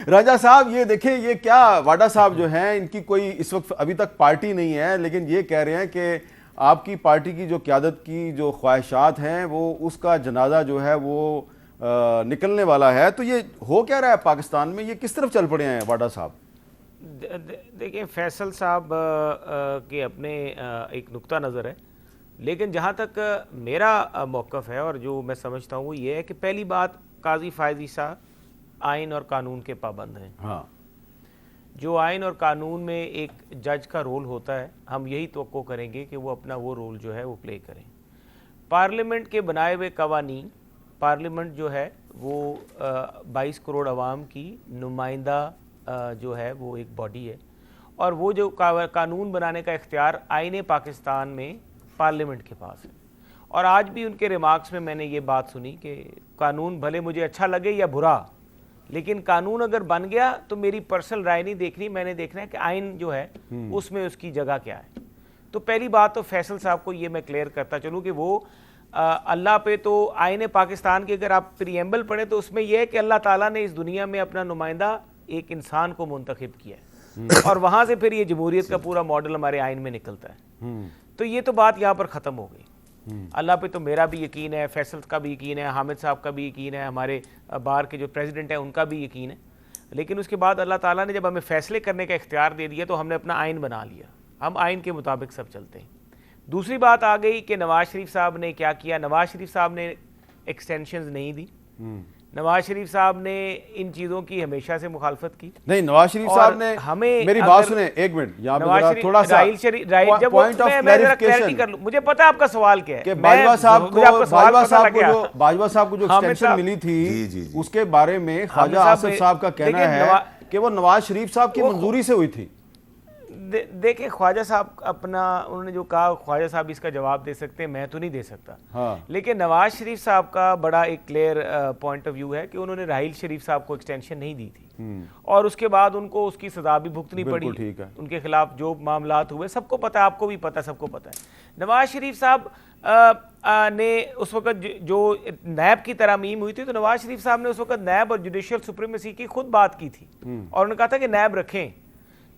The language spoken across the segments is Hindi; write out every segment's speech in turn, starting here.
राजा साहब ये देखें, ये क्या वाडा साहब जो हैं, इनकी कोई इस वक्त अभी तक पार्टी नहीं है, लेकिन ये कह रहे हैं कि आपकी पार्टी की जो क़यादत की जो ख्वाहिशात हैं वो उसका जनाजा जो है वो निकलने वाला है। तो ये हो क्या रहा है पाकिस्तान में, ये किस तरफ चल पड़े हैं वाडा साहब? देखिए फैसल साहब के अपने एक नुक्ता नज़र है, लेकिन जहाँ तक मेरा मौक़िफ़ है और जो मैं समझता हूँ वो ये है कि पहली बात, काजी फ़ायज़ ईसा आइन और कानून के पाबंद हैं। हाँ, जो आइन और कानून में एक जज का रोल होता है, हम यही तवक्को करेंगे कि वो अपना वो रोल जो है वो प्ले करें। पार्लियामेंट के बनाए हुए कवानीन, पार्लियामेंट जो है वो 22 करोड़ आवाम की नुमाइंदा जो है वो एक बॉडी है, और वो जो कानून बनाने का इख्तियार आईने पाकिस्तान में पार्लियामेंट के पास है। और आज भी उनके रिमार्क्स में मैंने ये बात सुनी कि कानून भले मुझे अच्छा लगे या बुरा, लेकिन कानून अगर बन गया तो मेरी पर्सनल राय नहीं देखनी, मैंने देखना है कि आइन जो है उसमें उसकी जगह क्या है। तो पहली बात तो फैसल साहब को ये मैं क्लियर करता चलूँ कि वो अल्लाह पे तो आईने पाकिस्तान के अगर आप प्रीएम्बल पढ़े तो उसमें यह है कि अल्लाह ताला ने इस दुनिया में अपना नुमाइंदा एक इंसान को मुंतखब किया है, और वहाँ से फिर ये जमहूरियत का पूरा मॉडल हमारे आइन में निकलता है। तो ये तो बात यहाँ पर ख़त्म हो गई। अल्लाह पे तो मेरा भी यकीन है, फैसल का भी यकीन है, हामिद साहब का भी यकीन है, हमारे बार के जो प्रेसिडेंट हैं उनका भी यकीन है। लेकिन उसके बाद अल्लाह ताला ने जब हमें फ़ैसले करने का इख्तियार दे दिया तो हमने अपना आइन बना लिया, हम आइन के मुताबिक सब चलते हैं। दूसरी बात आ गई कि नवाज शरीफ साहब ने क्या किया। नवाज शरीफ साहब ने एक्सटेंशंस नहीं दी, नवाज शरीफ साहब ने इन चीज़ों की हमेशा से मुखालफत की। नहीं, नवाज शरीफ साहब ने हमें, मेरी बात सुने एक मिनट, यहाँ पे थोड़ा सा पॉइंट ऑफ क्लैरिफिकेशन कर लूं। मुझे पता है आपका सवाल क्या है कि बाजवा साहब को जो एक्सटेंशन मिली थी उसके बारे में ख्वाजा आसिफ साहब का कहना है कि वो नवाज शरीफ साहब की मंजूरी से हुई थी। देखिए ख्वाजा साहब अपना, उन्होंने जो कहा, ख्वाजा साहब इसका जवाब दे सकते हैं, मैं तो नहीं दे सकता। हाँ। लेकिन नवाज शरीफ साहब का बड़ा एक क्लियर पॉइंट ऑफ व्यू है कि उन्होंने राहील शरीफ साहब को एक्सटेंशन नहीं दी थी, और उसके बाद उनको उसकी सजा भी भुगतनी पड़ी। ठीक है। उनके खिलाफ जो मामलात हुए सबको पता है, आपको भी पता है, सबको पता है। नवाज शरीफ साहब ने उस वक्त जो नैब की तरमीम हुई थी, तो नवाज शरीफ साहब ने उस वक्त नैब और जुडिशियल सुप्रीमेसी की खुद बात की थी, और उन्होंने कहा था कि नैब रखें,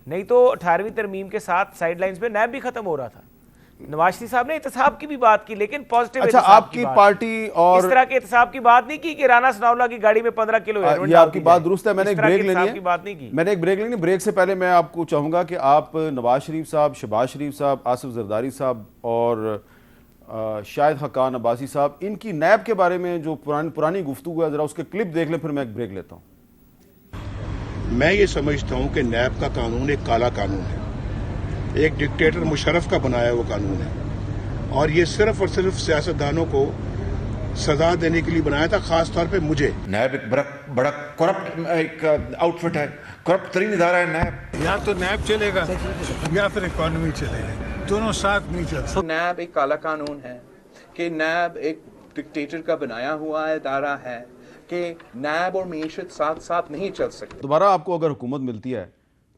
नहीं तो 18वीं तरमीम के साथ साइडलाइंस पे नैब भी खत्म हो रहा था। नवाज शरीफ साहब ने एहतसाब की भी बात की, लेकिन पॉजिटिव। अच्छा, आपकी पार्टी और इस तरह के एहतसाब की बात नहीं की कि राना सनाउल्लाह की गाड़ी में 15 किलो ये आपकी बात दुरुस्त है। मैंने एक ब्रेक लेनी है, बात नहीं की। मैंने एक ब्रेक लेनी। ब्रेक से पहले मैं आपको चाहूंगा कि आप नवाज शरीफ साहब, शहबाज शरीफ साहब, आसिफ जरदारी साहब और शाहिद हक्कान अब्बासी साहब, इनकी नैब के बारे में जो पुरानी गुफ्तगू है, जरा उसके क्लिप देख लें, फिर मैं एक ब्रेक लेता हूँ। मैं ये समझता हूं कि नैब का कानून एक काला कानून है, एक डिक्टेटर मुशर्रफ का बनाया हुआ कानून है, और ये सिर्फ और सिर्फ सियासतदानों को सजा देने के लिए बनाया था, खास तौर पे मुझे। नैब एक बड़ा करप्ट एक आउटफिट है, करप्ट तरीन इदारा है नैब। या तो नैब चलेगा या फिर इकॉनमी चलेगी, दोनों साथ नहीं चल सकते। नैब एक काला कानून है कि नैब एक डिक्टेटर का बनाया हुआ इदारा है कि नैब और मीशत साथ साथ नहीं चल सकते। दोबारा आपको अगर हुकूमत मिलती है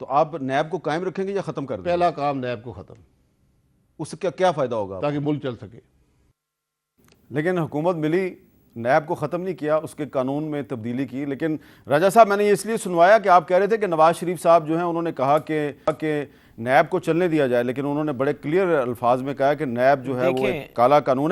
तो आप नैब को कायम रखेंगे या खत्म कर देंगे? पहला काम नैब को खत्म, उससे क्या फायदा होगा ताकि मुल्क चल सके। लेकिन हुकूमत मिली, नैब को ख़त्म नहीं किया, उसके कानून में तब्दीली की। लेकिन राजा साहब, मैंने ये इसलिए सुनवाया कि आप कह रहे थे कि नवाज शरीफ साहब जो हैं उन्होंने कहा कि नैब को चलने दिया जाए, लेकिन उन्होंने बड़े क्लियर अल्फाज में कहा कि नैब जो है वो एक काला कानून है।